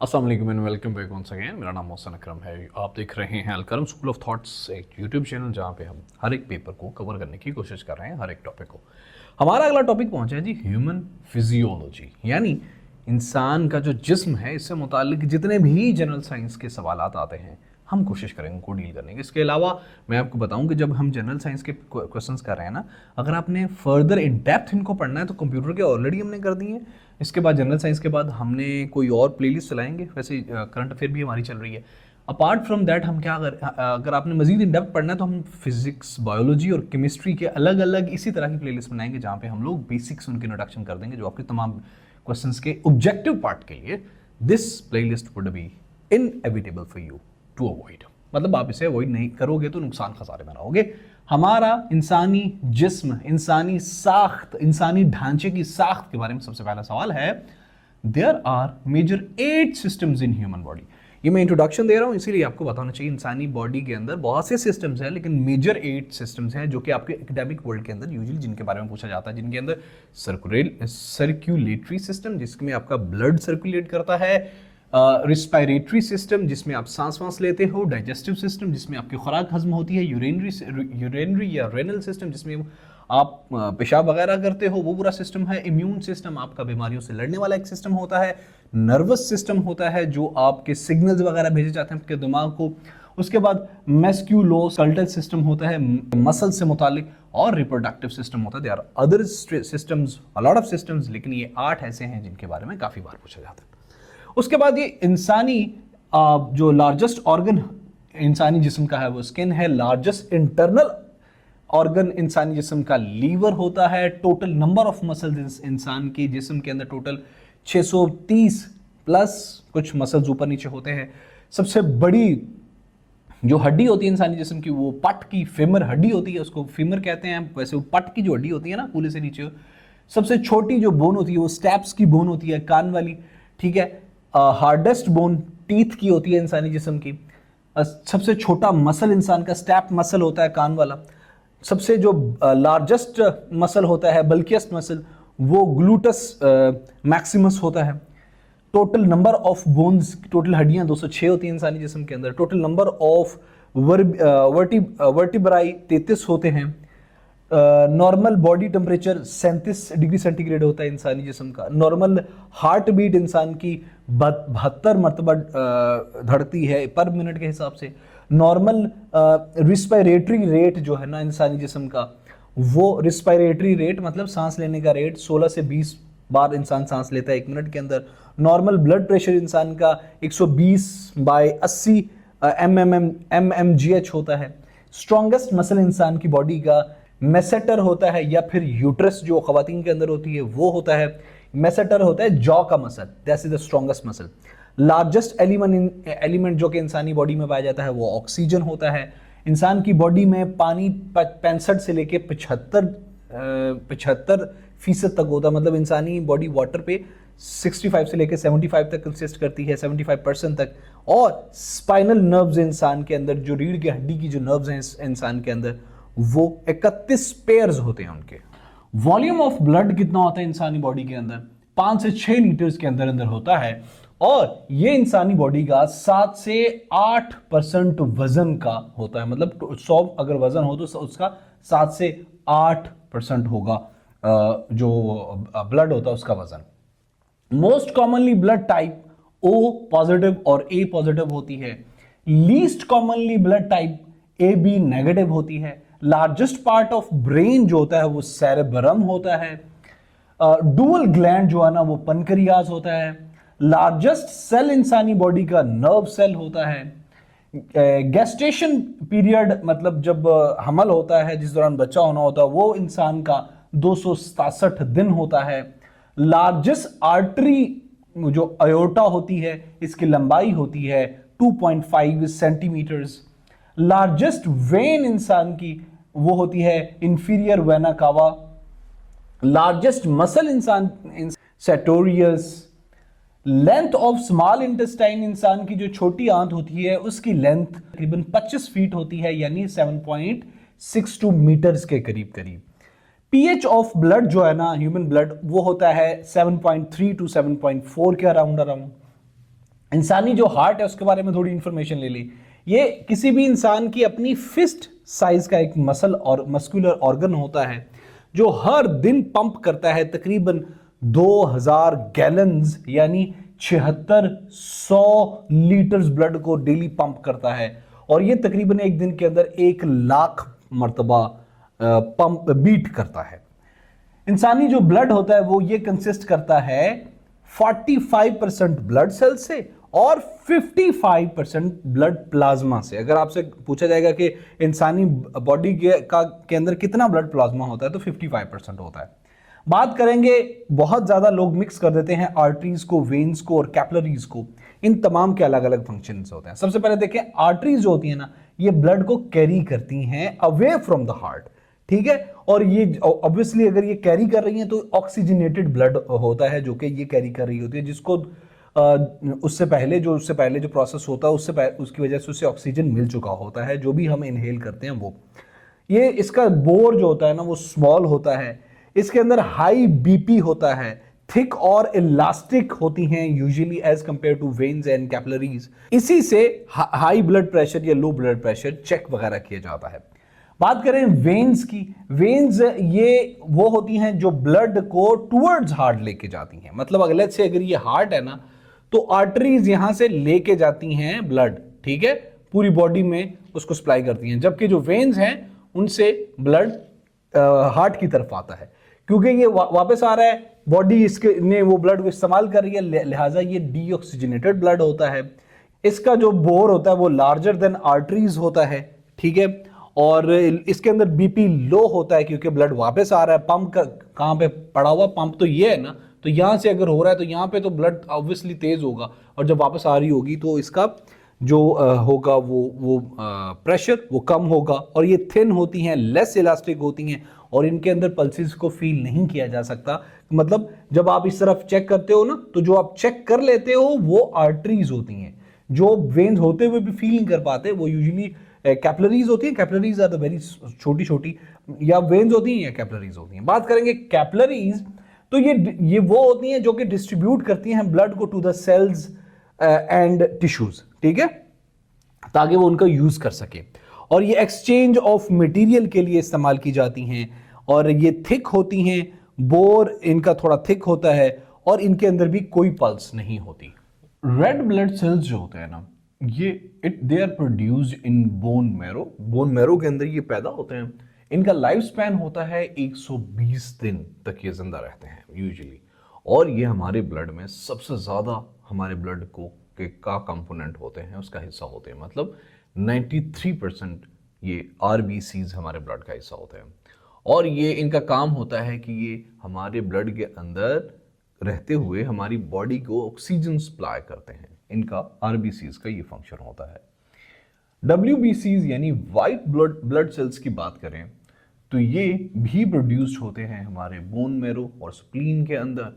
अस्सलाम वालेकुम and welcome back once again. मेरा नाम मोहसिन अकरम है। आप देख रहे हैं अलकरम स्कूल ऑफ थॉट्स, एक यूट्यूब चैनल जहाँ पे हम हर एक पेपर को कवर करने की कोशिश कर रहे हैं, हर एक टॉपिक को। हमारा अगला टॉपिक पहुंचा है जी ह्यूमन फिजियोलॉजी, यानी इंसान का जो जिस्म है, इससे मुतालिक जितने भी जनरल साइंस के सवाल आते हैं हम कोशिश करेंगे उनको डील करने की। इसके अलावा मैं आपको बताऊं कि जब हम जनरल साइंस के क्वेश्चंस कर रहे हैं ना, अगर आपने फर्दर इन डेप्थ इनको पढ़ना है तो कंप्यूटर के ऑलरेडी हमने कर दिए हैं। इसके बाद जनरल साइंस के बाद हमने कोई और प्लेलिस्ट चलाएंगे, वैसे करंट अफेयर भी हमारी चल रही है। अपार्ट फ्रॉम दैट हम क्या अगर आपने मजीद इन डेप्थ पढ़ना है तो हम फिजिक्स, बायोलॉजी और केमिस्ट्री के अलग अलग इसी तरह की प्लेलिस्ट बनाएंगे, जहाँ पे हम लोग बेसिक्स उनके इंट्रोडक्शन कर देंगे, जो आपके तमाम क्वेश्चंस के ऑब्जेक्टिव पार्ट के लिए this playlist would be inevitable for you to avoid. मतलब आप इसे अवॉइड नहीं करोगे तो नुकसान खसारे में रहोगे। हमारा इंसानी जिस्म, इंसानी साख्त, इंसानी ढांचे की साख्त के बारे में सबसे पहला सवाल है, there are major 8 systems in human body. ये मैं इंट्रोडक्शन दे रहा हूँ इसीलिए आपको बताना चाहिए, इंसानी बॉडी के अंदर बहुत से सिस्टम्स हैं, लेकिन मेजर 8 सिस्टम्स हैं जो कि आपके एकेडमिक वर्ल्ड के अंदर यूजुअली जिनके बारे में पूछा जाता है, जिनके अंदर सर्कुलेटरी सिस्टम जिसमें आपका ब्लड सर्कुलेट करता है, रिस्पायरेटरी सिस्टम जिसमें आप सांस लेते हो, डाइजेस्टिव सिस्टम जिसमें आपकी खुराक हजम होती है, यूरेनरी या रेनल सिस्टम जिसमें आप पेशाब वगैरह करते हो, वो पूरा सिस्टम है। इम्यून सिस्टम आपका बीमारियों से लड़ने वाला एक सिस्टम होता है। नर्वस सिस्टम होता है जो आपके सिग्नल्स वगैरह भेजे जाते हैं आपके दिमाग को। उसके बाद मस्क्यूलोस्केलेटल सिस्टम होता है मसल से मुतालिक, और रिप्रोडक्टिव सिस्टम होता है। They are other systems, a lot of systems, लेकिन ये 8 ऐसे हैं जिनके बारे में काफ़ी बार पूछा जाता है। उसके बाद ये इंसानी जो लार्जेस्ट ऑर्गन इंसानी जिस्म का है वो स्किन है। लार्जेस्ट इंटरनल ऑर्गन इंसानी जिस्म का लीवर होता है। टोटल नंबर ऑफ मसल्स इंसान के जिस्म के अंदर टोटल 630 प्लस कुछ मसल्स ऊपर नीचे होते हैं। सबसे बड़ी जो हड्डी होती है इंसानी जिस्म की वो पट की फेमर हड्डी होती है, उसको फेमर कहते हैं। वैसे वो पट की जो हड्डी होती है ना कूल्हे से नीचे, सबसे छोटी जो बोन होती है वो स्टैप्स की बोन होती है, कान वाली, ठीक है। हार्डेस्ट बोन टीथ की होती है इंसानी जिस्म की। सबसे छोटा मसल इंसान का स्टैप मसल होता है, कान वाला। सबसे जो लार्जेस्ट मसल होता है, बल्किएस्ट मसल, वो ग्लूटस मैक्सिमस होता है। Total number of bones, total हड्डियां 206 होती हैं इंसानी जिस्म के अंदर। टोटल नंबर ऑफ वर्टिब्राई 33 होते हैं। Normal body temperature 37 degree centigrade होता है इंसानी जिस्म का। नॉर्मल हार्ट बीट इंसान की 72 मरतबा धड़ती है पर मिनट के हिसाब से। नॉर्मल रिस्पायरेटरी रेट जो है ना इंसानी जिस्म का, वो रिस्पायरेटरी रेट मतलब सांस लेने का रेट 16 से 20 बार इंसान सांस लेता है 1 मिनट के अंदर। नॉर्मल ब्लड प्रेशर इंसान का 120/80 mmGH होता है। स्ट्रॉन्गेस्ट मसल इंसान की बॉडी का मेसेटर होता है, या फिर यूट्रस जो खवातीन के अंदर होती है वो होता है। मेसेटर होता है जॉ का muscle, that is the strongest muscle. Largest element जो कि इंसानी बॉडी में पाया जाता है वो ऑक्सीजन होता है। इंसान की बॉडी में पानी 65 से लेके 75% तक होता है, मतलब इंसानी बॉडी वाटर पे 65 से लेके 75 तक कंसिस्ट करती है, 75% तक। और स्पाइनल नर्व्स इंसान के अंदर, जो रीढ़ की हड्डी की जो नर्व्स हैं इंसान के अंदर, वो 31 पेयर्स होते हैं उनके। वॉल्यूम ऑफ ब्लड कितना होता है इंसानी बॉडी के अंदर? 5 से 6 लीटर्स के अंदर अंदर होता है। और ये इंसानी बॉडी का 7 से 8% वजन का होता है, मतलब 100 अगर वजन हो तो उसका 7 से 8% होगा जो ब्लड होता है उसका वजन। Most commonly blood type O positive और A पॉजिटिव होती है। Least commonly blood type AB negative होती है। लार्जेस्ट पार्ट ऑफ ब्रेन जो होता है वो सेरेब्रम होता है। डुअल ग्लैंड जो है ना वो पनक्रियाज होता है। लार्जेस्ट सेल इंसानी बॉडी का नर्व सेल होता है। गेस्टेशन पीरियड मतलब जब हमल होता है, जिस दौरान बच्चा होना होता है, वो इंसान का 267 दिन होता है। लार्जेस्ट आर्टरी जो अयोर्टा होती है, इसकी लंबाई होती है 2.5 सेंटीमीटर्स। लार्जेस्ट वेन इंसान की वो होती है inferior vena cava. Largest muscle इंसान सेटोरियस। लेंथ ऑफ स्मॉल इंटेस्टाइन इंसान की जो छोटी आंत होती है उसकी लेंथ तकरीबन 25 फीट होती है, यानी 7.62 मीटर्स के करीब करीब। पीएच ऑफ ब्लड जो है ना ह्यूमन ब्लड, वो होता है 7.3 to 7.4 के अराउंड। इंसानी जो हार्ट है उसके बारे में थोड़ी इंफॉर्मेशन ले ली। ये किसी भी इंसान की अपनी फिस्ट साइज का एक मसल और मस्कुलर ऑर्गन होता है जो हर दिन पंप करता है तकरीबन 2000 गैलन्स यानी 7600 लीटर्स ब्लड को डेली पंप करता है, और ये तकरीबन एक दिन के अंदर 1 लाख मरतबा पंप बीट करता है। इंसानी जो ब्लड होता है वो ये कंसिस्ट करता है 45% ब्लड सेल से और 55% ब्लड प्लाज्मा से। अगर आपसे पूछा जाएगा कि इंसानी बॉडी के अंदर कितना ब्लड प्लाज्मा होता है तो 55% होता है। बात करेंगे, बहुत ज्यादा लोग मिक्स कर देते हैं आर्टरीज को, वेन्स को और कैपिलरीज को। इन तमाम के अलग अलग फंक्शंस होते हैं। सबसे पहले देखें, आर्टरीज जो होती है ना, ये ब्लड को कैरी करती हैं अवे फ्रॉम द हार्ट, ठीक है। और ये ऑब्वियसली अगर ये कैरी कर रही हैं तो ऑक्सीजनेटेड ब्लड होता है जो कि ये कैरी कर रही होती है, जिसको उससे पहले जो प्रोसेस होता है उसकी वजह से उसे ऑक्सीजन मिल चुका होता है, जो भी हम इनहेल करते हैं वो। ये इसका बोर जो होता है ना वो स्मॉल होता है। इसके अंदर हाई बीपी होता है, थिक और इलास्टिक होती हैं usually as compare to veins and capillaries. इसी से हाई ब्लड प्रेशर या लो ब्लड प्रेशर चेक वगैरह किया जाता है। बात करें वेन्स की, वेन्स ये वो होती हैं जो ब्लड को टुवर्ड्स हार्ट लेके जाती हैं। मतलब अगर ये हार्ट है ना तो आर्टरीज यहां से लेके जाती हैं ब्लड, ठीक है, पूरी बॉडी में उसको सप्लाई करती हैं, जबकि जो वेन्स हैं उनसे ब्लड हार्ट की तरफ आता है। क्योंकि ये वापस आ रहा है, बॉडी इसके ने वो ब्लड को इस्तेमाल कर रही है, लिहाजा ये डीऑक्सीजनेटेड ब्लड होता है। इसका जो बोर होता है वो लार्जर देन आर्टरीज होता है, ठीक है। और इसके अंदर बीपी लो होता है क्योंकि ब्लड वापस आ रहा है। पंप कहाँ पे पड़ा हुआ, पंप तो ये है ना, तो यहां से अगर हो रहा है तो यहां पे तो ब्लड ऑब्वियसली तेज होगा, और जब वापस आ रही होगी तो इसका जो होगा वो प्रेशर वो कम होगा। और ये थिन होती हैं, लेस इलास्टिक होती हैं, और इनके अंदर पल्सेस को फील नहीं किया जा सकता। मतलब जब आप इस तरफ चेक करते हो ना तो जो आप चेक कर लेते हो वो आर्टरीज होती हैं। जो वेन्स होते हुए भी फील नहीं कर पाते वो यूजुअली कैपिलरीज होती हैं। कैपिलरीज आर द वेरी छोटी छोटी, या वेन्स होती हैं या कैपिलरीज होती हैं। बात करेंगे कैपिलरीज, तो ये वो होती हैं जो कि डिस्ट्रीब्यूट करती हैं ब्लड को to the cells and tissues, ठीक है, ताकि वो उनका यूज कर सके। और ये एक्सचेंज ऑफ मटेरियल के लिए इस्तेमाल की जाती हैं, और ये थिक होती हैं, बोर इनका थोड़ा थिक होता है, और इनके अंदर भी कोई पल्स नहीं होती। रेड ब्लड सेल्स जो होते हैं ना, ये they are produced in bone marrow. Bone marrow के अंदर ये पैदा होते हैं। इनका लाइफ स्पैन होता है 120 दिन तक ये जिंदा रहते हैं यूजुअली। और ये हमारे ब्लड में सबसे ज़्यादा हमारे ब्लड का कंपोनेंट होते हैं, उसका हिस्सा होते हैं। मतलब 93% ये आरबीसीज हमारे ब्लड का हिस्सा होते हैं। और ये इनका काम होता है कि ये हमारे ब्लड के अंदर रहते हुए हमारी बॉडी को ऑक्सीजन सप्लाई करते हैं। इनका आरबीसीज का ये फंक्शन होता है। डब्ल्यूबीसीज यानी वाइट ब्लड सेल्स की बात करें तो ये भी प्रोड्यूस्ड होते हैं हमारे बोन मैरो और स्प्लीन के अंदर।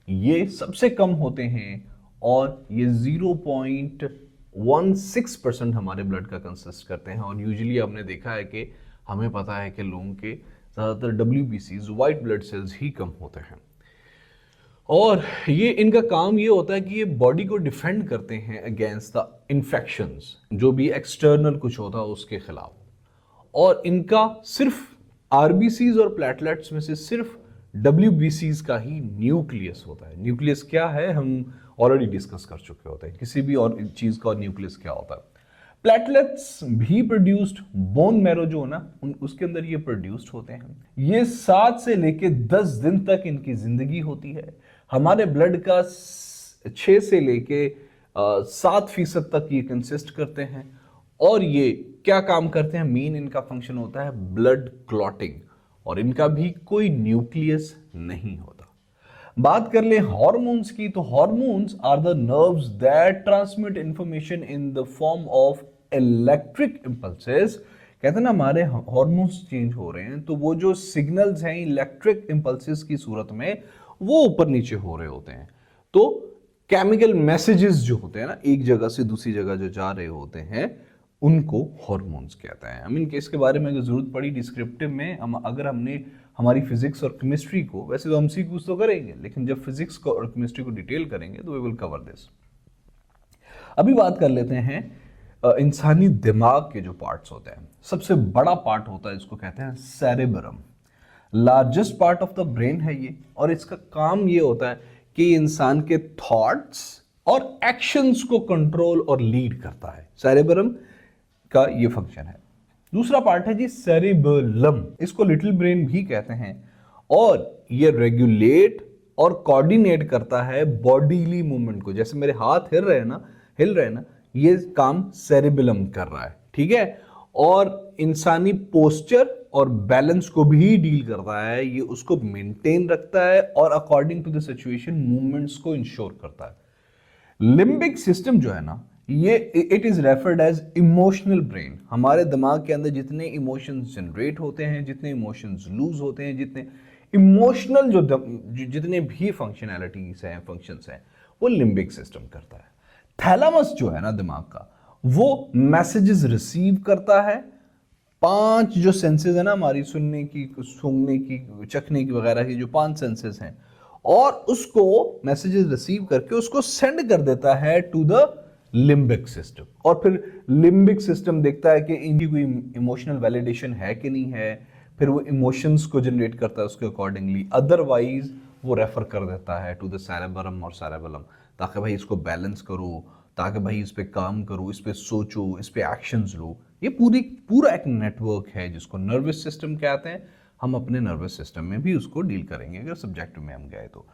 ये सबसे कम होते हैं और ये 0.16% हमारे ब्लड का कंसिस्ट करते हैं। और यूजुअली आपने देखा है कि हमें पता है कि लोगों के ज़्यादातर डब्ल्यूबीसीज वाइट ब्लड सेल्स ही कम होते हैं। और ये इनका काम ये होता है कि ये बॉडी को डिफेंड करते हैं अगेंस्ट द इन्फेक्शंस, जो भी एक्सटर्नल कुछ होता है उसके खिलाफ। और इनका सिर्फ आरबीसीज और प्लेटलेट्स में से सिर्फ डब्ल्यूबीसीज का ही न्यूक्लियस होता है। न्यूक्लियस क्या है हम ऑलरेडी डिस्कस कर चुके होते हैं, किसी भी और चीज का न्यूक्लियस क्या होता है। प्लेटलेट्स भी प्रोड्यूस्ड, बोन मैरो जो है ना उसके अंदर ये प्रोड्यूस्ड होते हैं। ये 7 से लेके 10 दिन तक इनकी जिंदगी होती है। हमारे ब्लड का 6 से लेके 7% तक ये कंसिस्ट करते हैं। और ये क्या काम करते हैं, मेन इनका फंक्शन होता है ब्लड क्लॉटिंग, और इनका भी कोई न्यूक्लियस नहीं होता। बात कर ले हार्मोन्स की, तो hormones are the nerves that transmit information in the form of electric impulses. कहते हैं ना हमारे हार्मोन्स चेंज हो रहे हैं तो वो जो सिग्नल्स हैं इलेक्ट्रिक इंपल्सेस की सूरत में वो ऊपर नीचे हो रहे होते हैं। तो केमिकल मैसेजेस जो होते हैं ना एक जगह से दूसरी जगह जो जा रहे होते हैं उनको हार्मोन्स कहते हैं। आई मीन कि इसके बारे में अगर जरूरत पड़ी डिस्क्रिप्टिव में अगर हमने हमारी फिजिक्स और केमिस्ट्री को, वैसे तो हम सीक्वेंस तो करेंगे लेकिन जब फिजिक्स को और केमिस्ट्री को डिटेल करेंगे तो वी विल कवर दिस। अभी बात कर लेते हैं इंसानी दिमाग के जो पार्ट्स होते हैं। सबसे बड़ा पार्ट होता है, इसको कहते हैं cerebrum. Largest part of the brain है ये, और इसका काम ये होता है कि इंसान के थॉट्स और एक्शंस को कंट्रोल और लीड करता है। सेरेब्रम का ये फंक्शन है। दूसरा पार्ट है जी सेरिबेलम, इसको लिटिल ब्रेन भी कहते हैं, और ये रेगुलेट और कोऑर्डिनेट करता है बॉडीली मूवमेंट को। जैसे मेरे हाथ हिल रहे हैं ना, ये काम सेरिबेलम कर रहा है, ठीक है। और इंसानी पोस्चर और बैलेंस को भी डील करता है, ये उसको मेंटेन रखता है और according to the situation movements को इंश्योर करता है। लिम्बिक सिस्टम जो है ना, ये it is referred as emotional brain. हमारे दिमाग के अंदर जितने इमोशंस जनरेट होते हैं, जितने इमोशंस लूज होते हैं, जितने इमोशनल जितने भी फंक्शनैलिटीज हैं, फंक्शंस हैं, वो लिम्बिक सिस्टम करता है। थैलामस जो है ना दिमाग का, वो मैसेजेस रिसीव करता है। 5 जो सेंसेस है ना हमारी, सुनने की, सूंघने की, चखने की वगैरह की, जो 5 सेंसेस हैं, और उसको मैसेजेस रिसीव करके उसको सेंड कर देता है टू द लिम्बिक सिस्टम। और फिर लिम्बिक सिस्टम देखता है कि इनकी कोई इमोशनल वैलिडेशन है कि नहीं है, फिर वो इमोशंस को जनरेट करता है उसके अकॉर्डिंगली। अदरवाइज वो रेफर कर देता है टू द सेरेब्रम और सेरेबेलम, ताकि भाई इसको बैलेंस करो, ताकि भाई इस पे काम करो, इस पे सोचो, इस पे एक्शंस लो। ये पूरा एक नेटवर्क है जिसको नर्वस सिस्टम कहते हैं। हम अपने नर्वस सिस्टम में भी उसको डील करेंगे अगर सब्जेक्टिव में हम गए तो।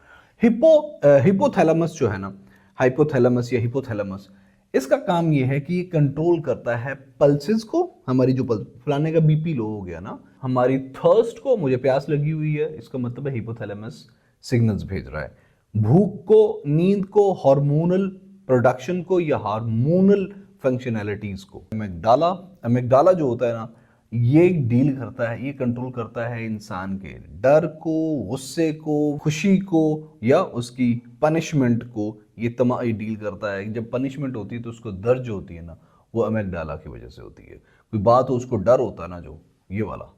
हिपोथैलेमस जो है ना, हाइपोथैलेमस या हिपोथैलेमस, इसका काम ये है कि ये कंट्रोल करता है पल्सेस को। हमारी जो फलाने का बीपी लो हो गया ना, हमारी थर्स्ट को, मुझे प्यास लगी हुई है, इसका मतलब है हिपोथैलेमस सिग्नल्स भेज रहा है। भूख को, नींद को, हार्मोनल प्रोडक्शन को या हार्मोनल फंक्शनैलिटीज को। अमेगडाला जो होता है ना, ये डील करता है, ये कंट्रोल करता है इंसान के डर को, गुस्से को, खुशी को या उसकी पनिशमेंट को। ये डील करता है। जब पनिशमेंट होती है तो उसको दर्द जो होती है ना, वो अमेगडाला की वजह से होती है। कोई बात हो, उसको डर होता है ना, जो ये वाला,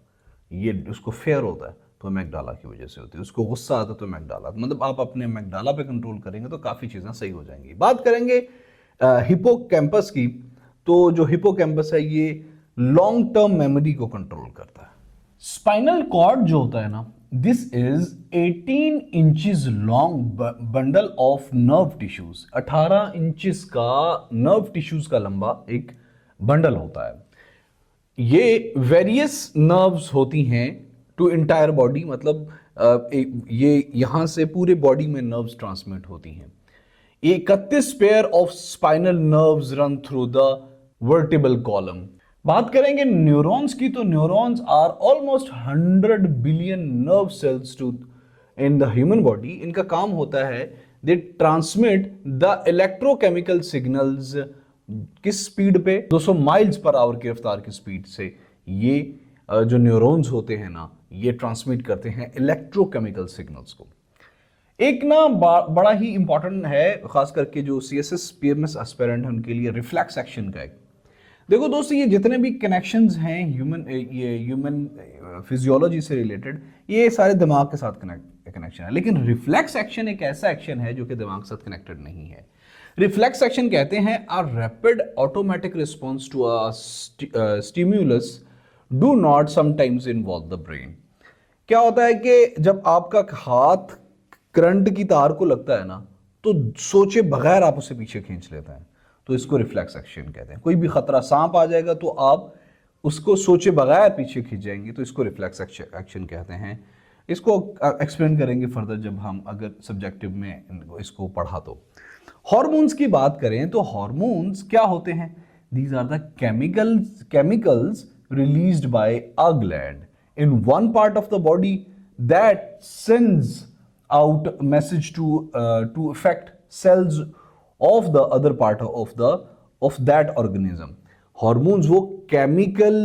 ये उसको फेयर होता है, तो अमेगडाला की वजह से होती है। उसको गुस्सा आता है तो अमेगडाला, मतलब आप अपने अमेगडाला पे कंट्रोल करेंगे तो काफ़ी चीज़ें सही हो जाएंगी। बात करेंगे हिपोकैम्पस की, तो जो हिपोकैम्पस है ये लॉन्ग टर्म मेमोरी को कंट्रोल करता है। स्पाइनल कॉर्ड जो होता है ना, this is 18 inches long bundle of nerve tissues. 18 inches का नर्व टिश्यूज का लंबा एक बंडल होता है। ये वेरियस नर्व्स होती हैं टू इंटायर बॉडी, मतलब ये यहां से पूरे बॉडी में नर्व्स ट्रांसमिट होती हैं। 31 pair of spinal nerves run through the vertebral column. बात करेंगे न्यूरॉन्स की, तो neurons are almost 100 billion nerve cells to in the human body. इनका काम होता है, they transmit the electrochemical signals किस स्पीड पे, 200 माइल्स पर आवर की रफ्तार की स्पीड से ये जो न्यूरॉन्स होते हैं ना, ये ट्रांसमिट करते हैं इलेक्ट्रोकेमिकल सिग्नल्स को। एक ना बड़ा ही इंपॉर्टेंट है, खास करके जो CSS PMS एस्पिरेंट है उनके लिए, रिफ्लेक्स एक्शन का एक। देखो दोस्तों, ये जितने भी कनेक्शंस हैं ह्यूमन फिजियोलॉजी से रिलेटेड, ये सारे दिमाग के साथ कनेक्शन है। लेकिन रिफ्लेक्स एक्शन एक ऐसा एक्शन है जो कि दिमाग के साथ कनेक्टेड नहीं है। रिफ्लेक्स एक्शन कहते हैं a rapid automatic response to a stimulus do not sometimes involve the brain. क्या होता है कि जब आपका हाथ करंट की तार को लगता है ना, तो सोचे बगैर आप उसे पीछे खींच लेते हैं, तो इसको रिफ्लेक्स एक्शन कहते हैं। कोई भी खतरा, सांप आ जाएगा तो आप उसको सोचे बगैर पीछे खींच जाएंगे, तो इसको रिफ्लेक्स एक्शन कहते हैं। इसको एक्सप्लेन करेंगे फर्दर जब हम अगर सब्जेक्टिव में इसको पढ़ा तो। हार्मोन्स की बात करें तो हार्मोन्स क्या होते हैं? These are the chemicals released by a gland in one part of the body that sends out message to affect cells of the other part of that organism. Hormones वो chemical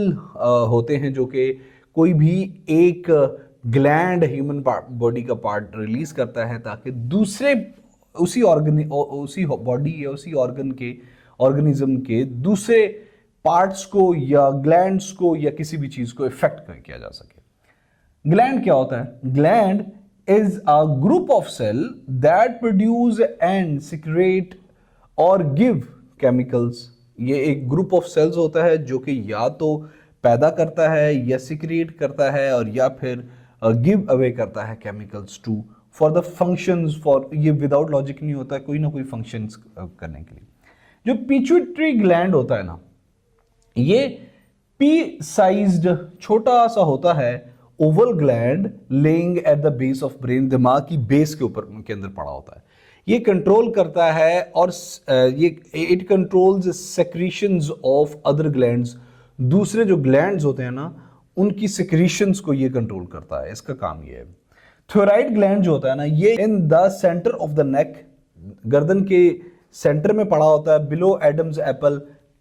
होते हैं जो कि कोई भी एक ग्लैंड ह्यूमन बॉडी का part release करता है, ताकि दूसरे उसी बॉडी या उसी ऑर्गेनिज्म के दूसरे पार्ट्स को या ग्लैंड्स को या किसी भी चीज को इफेक्ट किया जा सके। ग्लैंड क्या होता है? Gland is a group of cell that produce and secrete or give chemicals. ये एक ग्रुप ऑफ सेल्स होता है जो कि या तो पैदा करता है या सिक्रिएट करता है और या फिर गिव अवे करता है chemicals to for the functions, for ये विदाउट लॉजिक नहीं होता है, कोई ना कोई फंक्शंस करने के लिए। जो पिट्यूटरी ग्लैंड होता है ना, ये पी साइज्ड छोटा सा होता है Oval gland laying at the base of brain, दिमाग की बेस के ऊपर के अंदर पड़ा होता है। ये कंट्रोल करता है और ये it controls secretions of other glands, दूसरे जो ग्लैंड्स होते हैं ना उनकी सेक्रीशंस को ये कंट्रोल करता है, इसका काम ये है। थायराइड ग्लैंड जो होता है ना, ये in the centre of the neck, गर्दन के सेंटर में पड़ा होता है, below Adam's apple.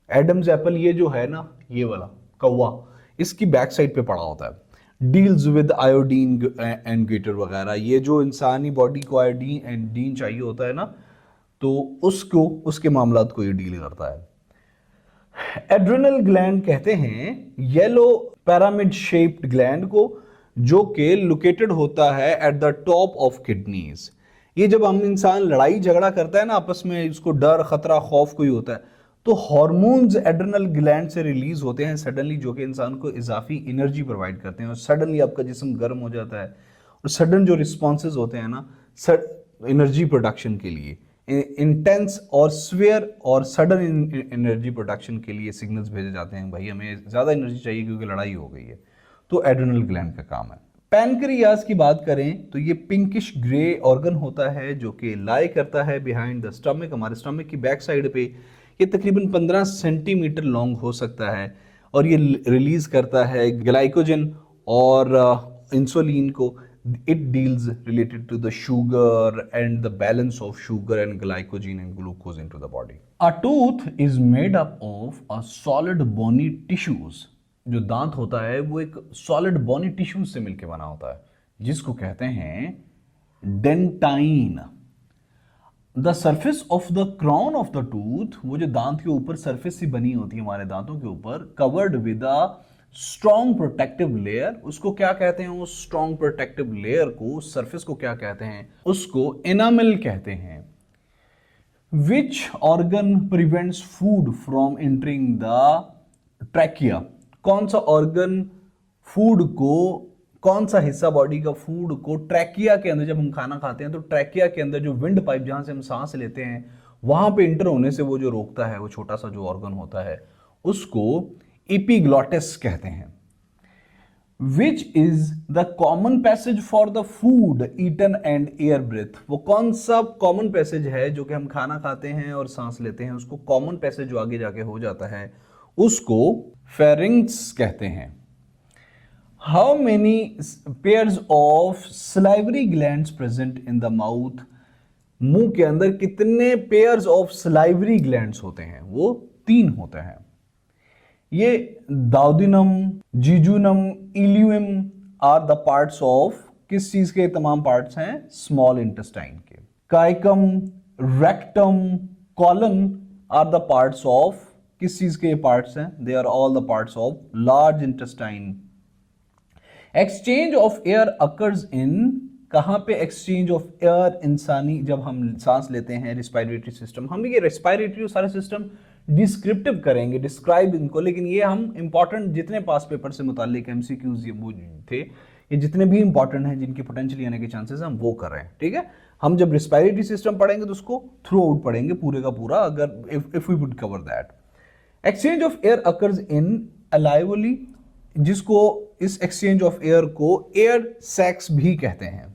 Adam's apple ये जो है ना, ये वाला कौवा, इसकी बैक साइड पे पड़ा होता है। Deals with iodine and greater वगैरह, ये जो इंसानी बॉडी को आयोडीन एंड चाहिए होता है ना, तो उसको, उसके मामलात को ये डील करता है। एड्रेनल ग्लैंड कहते हैं येलो पिरामिड शेप्ड ग्लैंड को, जो कि लोकेटेड होता है at the top of kidneys. ये जब हम इंसान लड़ाई झगड़ा करता है ना आपस में, उसको डर खतरा खौफ कोई होता है, तो हार्मोन्स एड्रेनल ग्लैंड से रिलीज होते हैं सडनली, जो कि इंसान को इजाफी एनर्जी प्रोवाइड करते हैं और सडनली आपका जिस्म गर्म हो जाता है। और सडन जो रिस्पॉन्सेज होते हैं ना एनर्जी प्रोडक्शन के लिए, इंटेंस और स्वेयर और सडन एनर्जी प्रोडक्शन के लिए सिग्नल्स भेजे जाते हैं, भाई हमें ज़्यादा एनर्जी चाहिए क्योंकि लड़ाई हो गई है, तो एड्रेनल ग्लैंड का काम है। पैनक्रियाज की बात करें तो ये पिंकिश ग्रे ऑर्गन होता है जो कि लाई करता है बिहाइंड द स्टमक, हमारे स्टमक की बैक साइड पे। ये तकरीबन 15 सेंटीमीटर लॉन्ग हो सकता है और ये रिलीज करता है ग्लाइकोजन और इंसुलिन को। It deals related to the sugar and the balance of sugar and glycogen and glucose into the body. A tooth is made up of a solid bony tissues. जो दांत होता है वो एक solid bony tissues से मिलके बना होता है, जिसको कहते हैं dentine. The surface of the crown of the tooth, वो जो दांत के ऊपर सरफेस सी बनी होती है हमारे दांतों के ऊपर, covered with a strong protective layer, उसको क्या कहते हैं? उस स्ट्रॉन्ग प्रोटेक्टिव लेयर को, सरफेस को क्या कहते हैं? उसको एनामल कहते हैं। Which organ prevents food from entering the trachea? कौन सा ऑर्गन फूड को, कौन सा हिस्सा बॉडी का फूड को ट्रैकिया के अंदर, जब हम खाना खाते हैं तो ट्रैकिया के अंदर जो विंड पाइप जहां से हम सांस लेते हैं वहां पे इंटर होने से वो जो रोकता है, वो छोटा सा जो ऑर्गन होता है उसको एपिग्लॉटिस कहते हैं। Which is the common passage for the food eaten and air breath? वो कौन सा कॉमन पैसेज है जो कि हम खाना खाते हैं और सांस लेते हैं, उसको कॉमन पैसेज जो आगे जाके हो जाता है उसको फेरिंग्स कहते हैं। How many pairs of salivary glands present in the mouth? मुंह के अंदर कितने पेयर्स ऑफ सलाइवरी ग्लैंड्स होते हैं? वो 3 होते हैं। ये duodenum, jejunum, ileum are the parts of, किस चीज के तमाम पार्ट्स हैं? स्मॉल इंटेस्टाइन के। Caecum, rectum, colon are the parts of, किस चीज के पार्ट्स हैं? They are all the parts of large intestine. Exchange of air occurs in, कहां पे एक्सचेंज ऑफ एयर? इंसानी, जब हम सांस लेते हैं, रिस्पायरेटरी सिस्टम। हम ये रिस्पायरेटरी सारे सिस्टम डिस्क्रिप्टिव करेंगे, डिस्क्राइब इनको, लेकिन ये हम इंपॉर्टेंट जितने पास पेपर से मुतालिक एमसीक्यूज ये वो थे, ये जितने भी इंपॉर्टेंट हैं जिनके पोटेंशियली आने के चांसेस हम वो कर रहे हैं, ठीक है। हम जब रिस्पायरेटरी सिस्टम पढ़ेंगे तो उसको थ्रू आउट पढ़ेंगे पूरे का पूरा, अगर if we would cover that. Exchange of air occurs in alveoli, जिसको, इस एक्सचेंज ऑफ एयर को एयर सैक्स भी कहते हैं।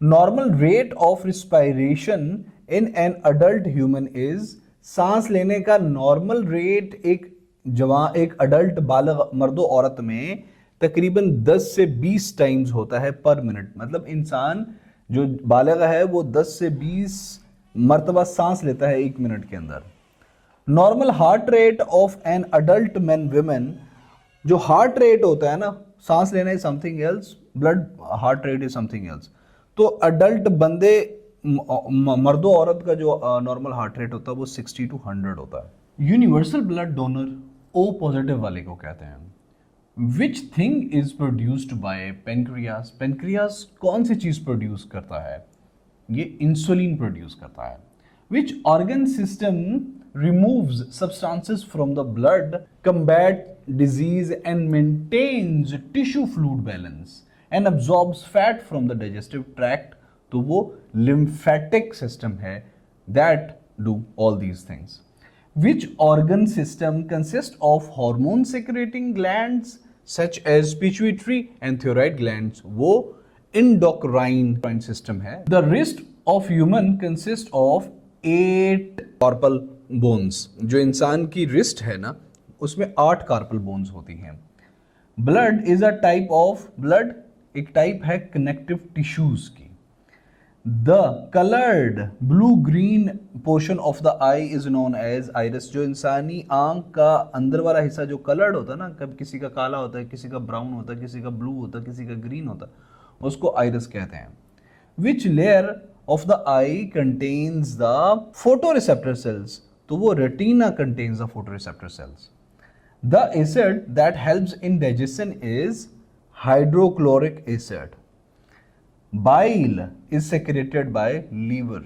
Normal rate of respiration in an adult human is, सांस लेने का नॉर्मल रेट एक अडल्ट बालग मर्दो औरत में तकरीबन 10 से 20 टाइम्स होता है पर मिनट। मतलब इंसान जो बालग है वो 10 से 20 मरतबा सांस लेता है 1 मिनट के अंदर। Normal heart rate of an adult man women, जो हार्ट रेट होता है ना, सांस लेना is something else, blood heart rate is something else. तो अडल्ट बंदे, मर्दों औरत का जो नॉर्मल हार्ट रेट होता है वो 60 to 100 होता है। Universal blood donor O positive वाले को कहते हैं। Which thing is produced by pancreas? Pancreas कौन सी चीज प्रोड्यूस करता है? ये इंसुलिन प्रोड्यूस करता है। Which organ system removes substances from the blood, combat disease and maintains tissue fluid balance and absorbs fat from the digestive tract. तो वो lymphatic system है that do all these things. Which organ system consists of hormone secreting glands such as pituitary and thyroid glands? वो endocrine system है. The wrist of human consists of 8 carpal bones. जो इंसान की wrist है ना, उसमें 8 carpal bones होती हैं. Blood is a type of blood, एक type है connective tissues की. The colored blue-green portion of the eye is known as iris. जो इंसानी आंख का अंदर वाला हिस्सा जो colored होता है ना, कभी किसी का काला होता है, किसी का brown होता है, किसी का blue होता है, किसी का green होता है, उसको iris कहते हैं. Which layer of the eye contains the photoreceptor cells? तो वो retina contains the photoreceptor cells. The acid that helps in digestion is hydrochloric acid. Bile is secreted by liver.